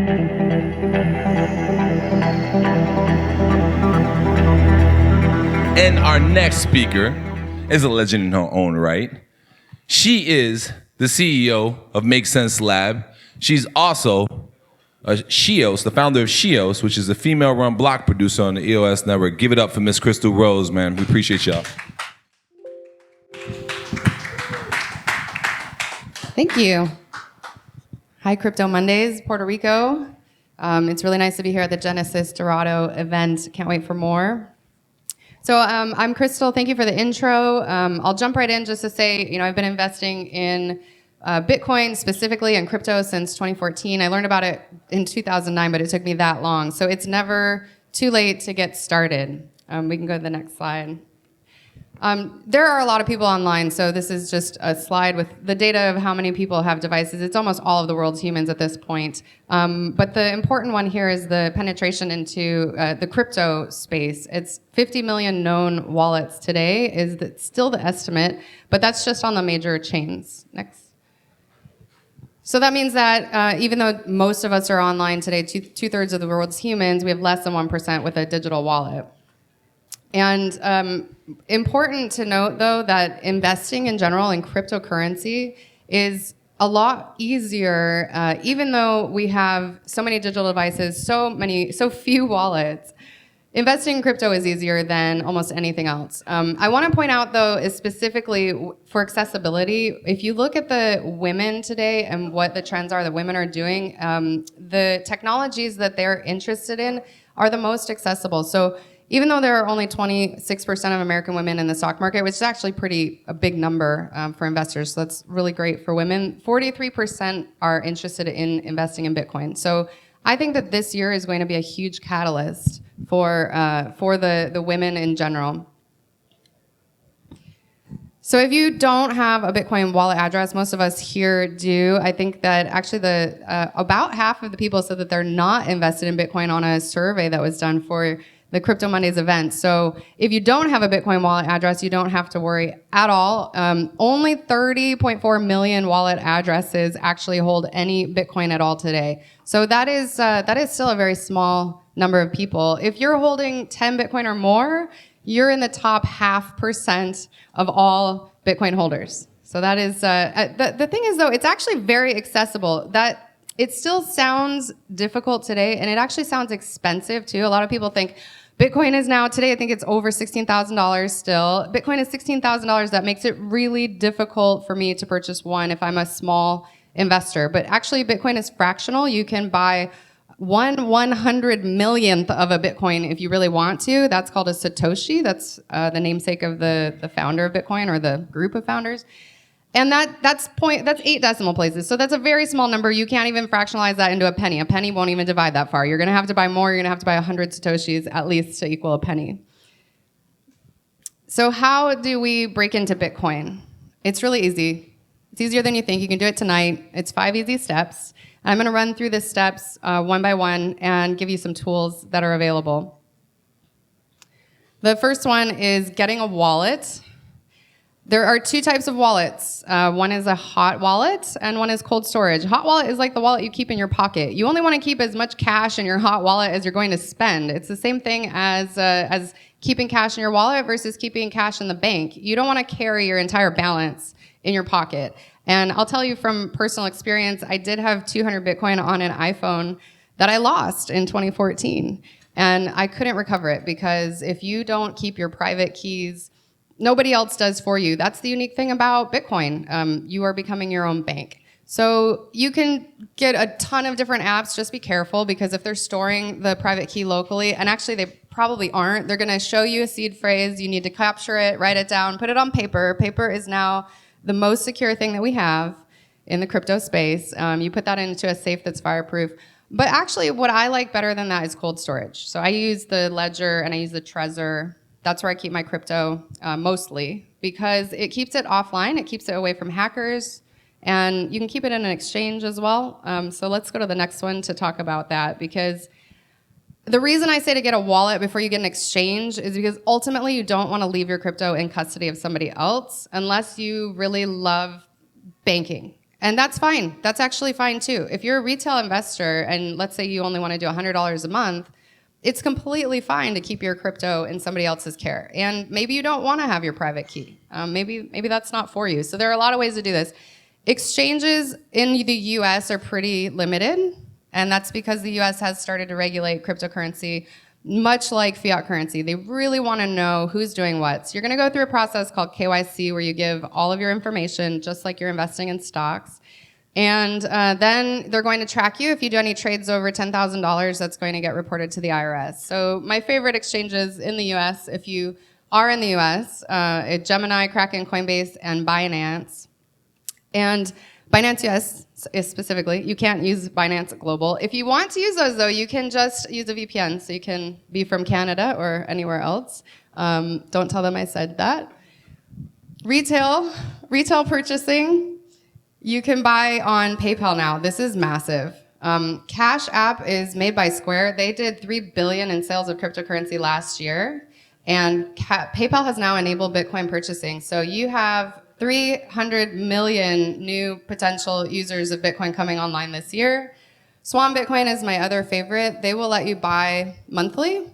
And our next speaker is a legend in her own right. She is the CEO of Make Sense Lab. She's also Shios, the founder of Shios, which is a female-run block producer on the EOS network. Give it up for Miss Crystal Rose, man. We appreciate y'all. Thank you. Hi, Crypto Mondays, Puerto Rico. It's really nice to be here at the Genesis Dorado event. Can't wait for more. So I'm Crystal. Thank you for the intro. I'll jump right in just to say, I've been investing in Bitcoin specifically and crypto since 2014. I learned about it in 2009, but it took me that long. So it's never too late to get started. We can go to the next slide. There are a lot of people online, so this is just a slide with the data of how many people have devices. It's almost all of the world's humans at this point. But the important one here is the penetration into the crypto space. It's 50 million known wallets today, is still the estimate, but that's just on the major chains. Next. So that means that even though most of us are online today, two-thirds of the world's humans, we have less than 1% with a digital wallet. And important to note, though, that investing in general in cryptocurrency is a lot easier, even though we have so many digital devices, so few wallets. Investing in crypto is easier than almost anything else. I want to point out, though, is specifically for accessibility, if you look at the women today and what the trends are that women are doing, the technologies that they're interested in are the most accessible. So even though there are only 26% of American women in the stock market, which is actually a big number for investors, so that's really great for women, 43% are interested in investing in Bitcoin. So I think that this year is going to be a huge catalyst for the women in general. So if you don't have a Bitcoin wallet address, most of us here do. I think that actually about half of the people said that they're not invested in Bitcoin on a survey that was done for the Crypto Mondays event. So if you don't have a Bitcoin wallet address, you don't have to worry at all. Only 30.4 million wallet addresses actually hold any Bitcoin at all today. So that is still a very small number of people. If you're holding 10 Bitcoin or more, you're in the top 0.5% of all Bitcoin holders. So that is, the thing is though, it's actually very accessible. That it still sounds difficult today, and it actually sounds expensive too. A lot of people think Bitcoin is now, today I think it's over $16,000 still. Bitcoin is $16,000. That makes it really difficult for me to purchase one if I'm a small investor. But actually Bitcoin is fractional. You can buy 1/100 millionth of a Bitcoin if you really want to. That's called a Satoshi. That's the namesake of the founder of Bitcoin, or the group of founders. And that's 8 decimal places. So that's a very small number. You can't even fractionalize that into a penny. A penny won't even divide that far. You're going to have to buy more. You're going to have to buy 100 Satoshis at least to equal a penny. So how do we break into Bitcoin? It's really easy. It's easier than you think. You can do it tonight. It's 5 easy steps. And I'm going to run through the steps one by one and give you some tools that are available. The first one is getting a wallet. There are 2 types of wallets. One is a hot wallet and one is cold storage. Hot wallet is like the wallet you keep in your pocket. You only want to keep as much cash in your hot wallet as you're going to spend. It's the same thing as keeping cash in your wallet versus keeping cash in the bank. You don't want to carry your entire balance in your pocket. And I'll tell you from personal experience, I did have 200 Bitcoin on an iPhone that I lost in 2014. And I couldn't recover it because if you don't keep your private keys, nobody else does for you. That's the unique thing about Bitcoin. You are becoming your own bank. So you can get a ton of different apps. Just be careful, because if they're storing the private key locally, and actually they probably aren't, they're going to show you a seed phrase. You need to capture it, write it down, put it on paper. Paper is now the most secure thing that we have in the crypto space. You put that into a safe that's fireproof. But actually, what I like better than that is cold storage. So I use the Ledger and I use the Trezor. That's where I keep my crypto mostly, because it keeps it offline. It keeps it away from hackers. And you can keep it in an exchange as well. So let's go to the next one to talk about that, because the reason I say to get a wallet before you get an exchange is because ultimately you don't want to leave your crypto in custody of somebody else unless you really love banking. And that's fine. That's actually fine too. If you're a retail investor and let's say you only want to do $100 a month, it's completely fine to keep your crypto in somebody else's care. And maybe you don't want to have your private key. Maybe that's not for you. So there are a lot of ways to do this. Exchanges in the US are pretty limited, and that's because the US has started to regulate cryptocurrency much like fiat currency. They really want to know who's doing what. So you're going to go through a process called KYC where you give all of your information just like you're investing in stocks. And then they're going to track you. If you do any trades over $10,000, that's going to get reported to the IRS. So my favorite exchanges in the US, if you are in the US, Gemini, Kraken, Coinbase, and Binance. And Binance US specifically, you can't use Binance Global. If you want to use those though, you can just use a VPN, so you can be from Canada or anywhere else. Don't tell them I said that. Retail purchasing, you can buy on PayPal now. This is massive. Cash App is made by Square. They did $3 billion in sales of cryptocurrency last year, and PayPal has now enabled Bitcoin purchasing. So you have 300 million new potential users of Bitcoin coming online this year. Swan Bitcoin is my other favorite. They will let you buy monthly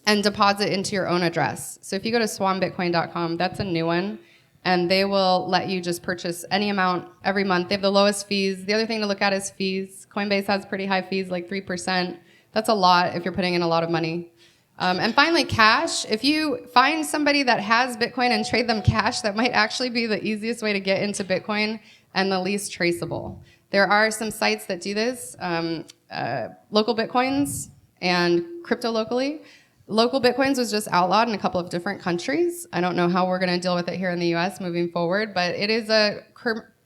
and deposit into your own address. So if you go to swanbitcoin.com, that's a new one, and they will let you just purchase any amount every month. They have the lowest fees. The other thing to look at is fees. Coinbase has pretty high fees, like 3%. That's a lot if you're putting in a lot of money. And finally, cash. If you find somebody that has Bitcoin and trade them cash, that might actually be the easiest way to get into Bitcoin and the least traceable. There are some sites that do this, Local Bitcoins and Crypto Locally. Local Bitcoins was just outlawed in a couple of different countries. I don't know how we're going to deal with it here in the US moving forward, but it is a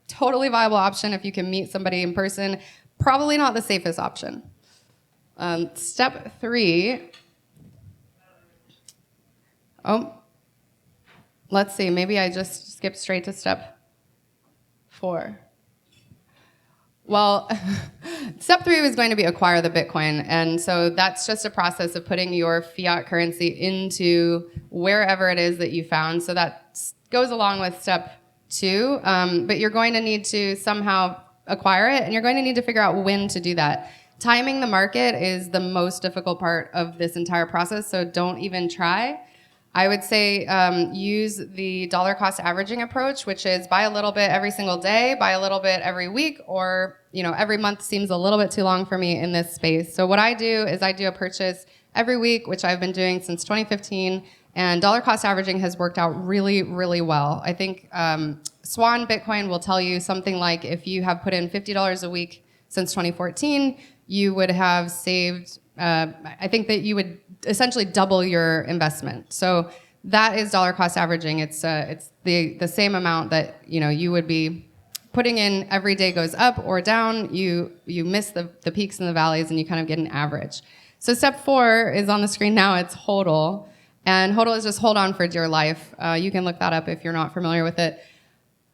totally viable option if you can meet somebody in person. Probably not the safest option. Step 3. Oh, let's see. Maybe I just skipped straight to step 4. Well, step 3 was going to be acquire the Bitcoin. And so that's just a process of putting your fiat currency into wherever it is that you found. So that goes along with step 2. But you're going to need to somehow acquire it, and you're going to need to figure out when to do that. Timing the market is the most difficult part of this entire process, so don't even try. I would say use the dollar cost averaging approach, which is buy a little bit every single day, buy a little bit every week, or every month seems a little bit too long for me in this space. So what I do is I do a purchase every week, which I've been doing since 2015, and dollar cost averaging has worked out really, really well. I think Swan Bitcoin will tell you something like if you have put in $50 a week since 2014, you would have saved, I think that you would essentially double your investment. So that is dollar cost averaging. It's the same amount that you would be putting in every day goes up or down. You miss the peaks and the valleys, and you kind of get an average. So step 4 is on the screen now. It's HODL. And HODL is just hold on for dear life. You can look that up if you're not familiar with it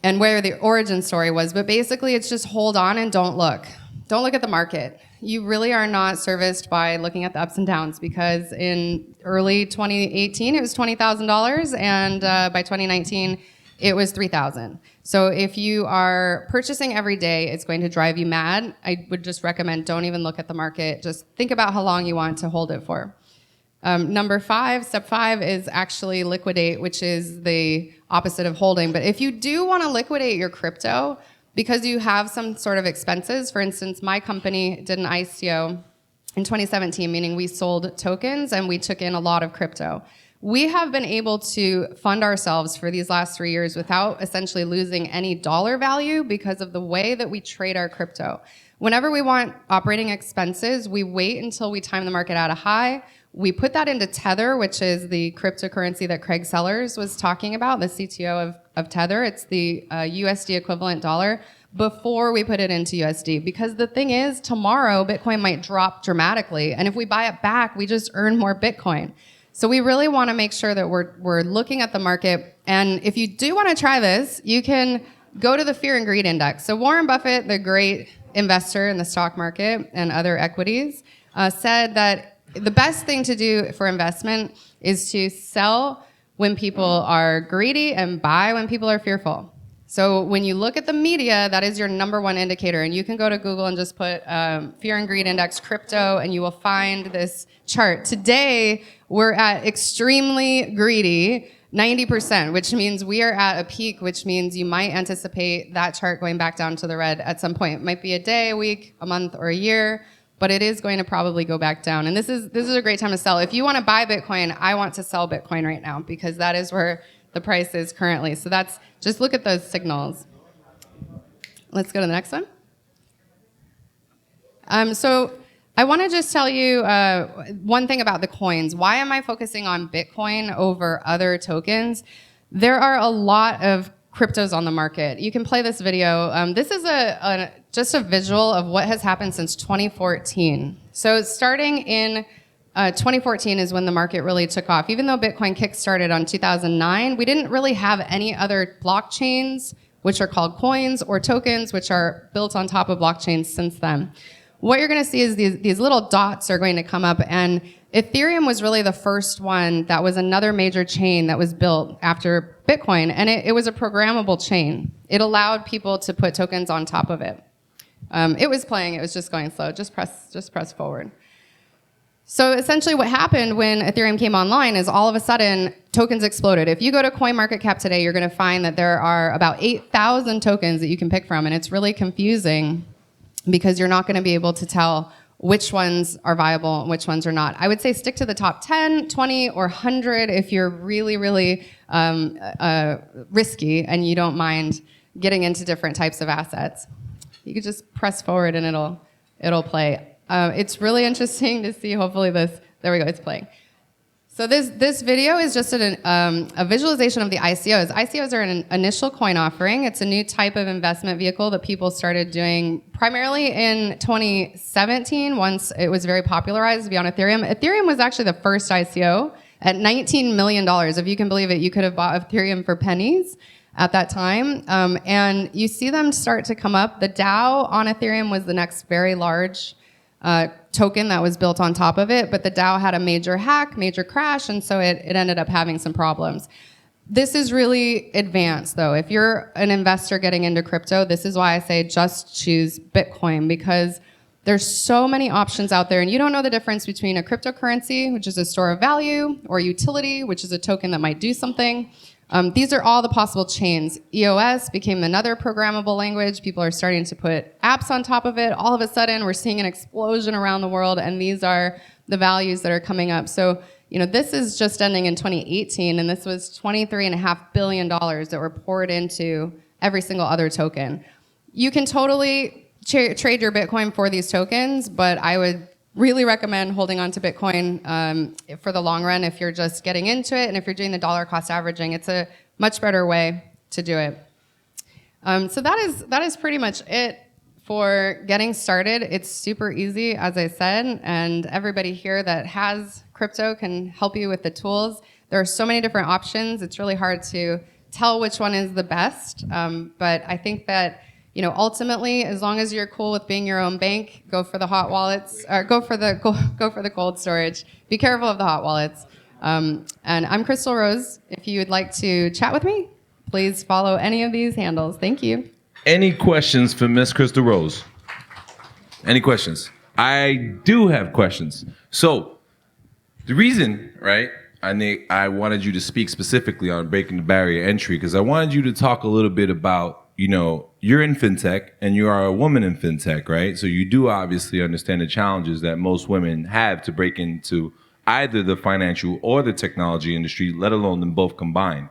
and where the origin story was. But basically, it's just hold on and don't look. Don't look at the market. You really are not serviced by looking at the ups and downs, because in early 2018, it was $20,000, and by 2019, it was $3,000. So if you are purchasing every day, it's going to drive you mad. I would just recommend don't even look at the market. Just think about how long you want to hold it for. Number 5, step 5 is actually liquidate, which is the opposite of holding. But if you do want to liquidate your crypto, because you have some sort of expenses, for instance, my company did an ICO in 2017, meaning we sold tokens and we took in a lot of crypto. We have been able to fund ourselves for these last 3 years without essentially losing any dollar value because of the way that we trade our crypto. Whenever we want operating expenses, we wait until we time the market at a high. We put that into Tether, which is the cryptocurrency that Craig Sellers was talking about, the CTO of Tether. It's the USD equivalent dollar, before we put it into USD. Because the thing is, tomorrow, Bitcoin might drop dramatically. And if we buy it back, we just earn more Bitcoin. So we really want to make sure that we're looking at the market. And if you do want to try this, you can go to the Fear and Greed Index. So Warren Buffett, the great investor in the stock market and other equities, said that the best thing to do for investment is to sell when people are greedy and buy when people are fearful. So when you look at the media, that is your number one indicator. And you can go to Google and just put fear and greed index crypto, and you will find this chart. Today, we're at extremely greedy, 90%, which means we are at a peak, which means you might anticipate that chart going back down to the red at some point. It might be a day, a week, a month, or a year, but it is going to probably go back down. And this is a great time to sell. If you want to buy Bitcoin, I want to sell Bitcoin right now because that is where the price is currently. So just look at those signals. Let's go to the next one. So I want to just tell you one thing about the coins. Why am I focusing on Bitcoin over other tokens? There are a lot of cryptos on the market. You can play this video. This is just a visual of what has happened since 2014. So starting in 2014 is when the market really took off. Even though Bitcoin kickstarted on 2009, we didn't really have any other blockchains, which are called coins, or tokens, which are built on top of blockchains since then. What you're going to see is these little dots are going to come up, and Ethereum was really the first one that was another major chain that was built after Bitcoin, and it was a programmable chain. It allowed people to put tokens on top of it. It was playing, it was just going slow. Just press forward. So essentially what happened when Ethereum came online is all of a sudden tokens exploded. If you go to CoinMarketCap today, you're going to find that there are about 8,000 tokens that you can pick from, and it's really confusing because you're not going to be able to tell which ones are viable and which ones are not. I would say stick to the top 10, 20, or 100 if you're really, really risky and you don't mind getting into different types of assets. You could just press forward and it'll play. It's really interesting to see, hopefully there we go, it's playing. So this video is just a visualization of the ICOs. ICOs are an initial coin offering. It's a new type of investment vehicle that people started doing primarily in 2017, once it was very popularized to be on Ethereum. Ethereum was actually the first ICO at $19 million. If you can believe it, you could have bought Ethereum for pennies at that time. And you see them start to come up. The DAO on Ethereum was the next very large token that was built on top of it, but the DAO had a major hack, major crash, and so it ended up having some problems. This is really advanced, though. If you're an investor getting into crypto, this is why I say just choose Bitcoin, because there's so many options out there, and you don't know the difference between a cryptocurrency, which is a store of value, or utility, which is a token that might do something. These are all the possible chains. EOS became another programmable language. People are starting to put apps on top of it. All of a sudden, we're seeing an explosion around the world, and these are the values that are coming up. So, this is just ending in 2018, and this was $23.5 billion that were poured into every single other token. You can totally trade your Bitcoin for these tokens, but I would really recommend holding on to Bitcoin for the long run if you're just getting into it, and if you're doing the dollar cost averaging, it's a much better way to do it. So that is pretty much it for getting started. It's super easy, as I said, and everybody here that has crypto can help you with the tools. There are so many different options. It's really hard to tell which one is the best, but I think that ultimately, as long as you're cool with being your own bank, go for the hot wallets, or go for the cold storage. Be careful of the hot wallets. And I'm Crystal Rose. If you would like to chat with me, please follow any of these handles. Thank you. Any questions for Miss Crystal Rose? Any questions? I do have questions. So the reason, right, I wanted you to speak specifically on breaking the barrier entry, because I wanted you to talk a little bit about, you're in fintech and you are a woman in fintech, right? So you do obviously understand the challenges that most women have to break into either the financial or the technology industry, let alone them both combined.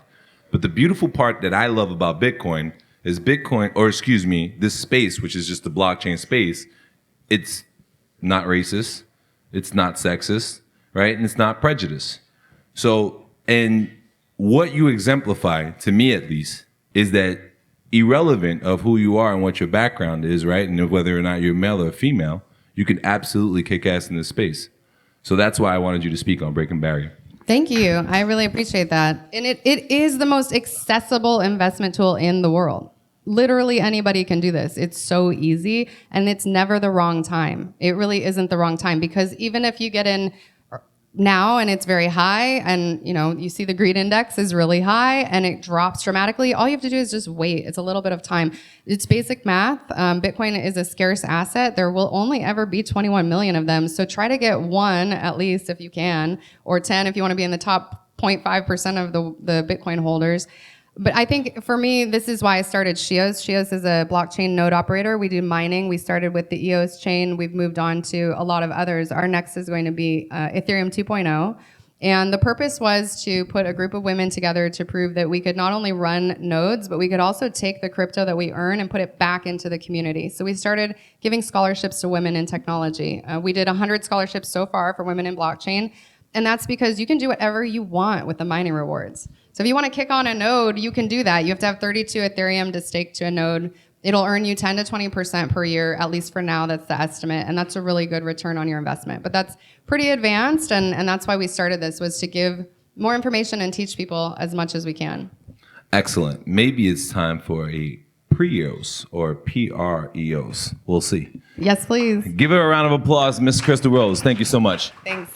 But the beautiful part that I love about Bitcoin is this space, which is just the blockchain space, it's not racist, it's not sexist, right? And it's not prejudice. So, and what you exemplify, to me at least, is that irrelevant of who you are and what your background is, right? And whether or not you're male or female, you can absolutely kick ass in this space. So that's why I wanted you to speak on Breaking Barrier. Thank you. I really appreciate that. And it is the most accessible investment tool in the world. Literally anybody can do this. It's so easy, and it's never the wrong time. It really isn't the wrong time, because even if you get in now, and it's very high, and you see the greed index is really high and it drops dramatically. All you have to do is just wait. It's a little bit of time. It's basic math. Bitcoin is a scarce asset. There will only ever be 21 million of them. So try to get one at least if you can, or 10 if you want to be in the top 0.5% of the Bitcoin holders. But I think for me, this is why I started Shios. Shios is a blockchain node operator. We do mining. We started with the EOS chain. We've moved on to a lot of others. Our next is going to be Ethereum 2.0. And the purpose was to put a group of women together to prove that we could not only run nodes, but we could also take the crypto that we earn and put it back into the community. So we started giving scholarships to women in technology. We did 100 scholarships so far for women in blockchain. And that's because you can do whatever you want with the mining rewards. So if you want to kick on a node, you can do that. You have to have 32 Ethereum to stake to a node. It'll earn you 10 to 20% per year, at least for now, that's the estimate. And that's a really good return on your investment. But that's pretty advanced, and that's why we started this, was to give more information and teach people as much as we can. Excellent. Maybe it's time for a pre-EOS or PREOS. We'll see. Yes, please. Give her a round of applause, Miss Crystal Rose. Thank you so much. Thanks.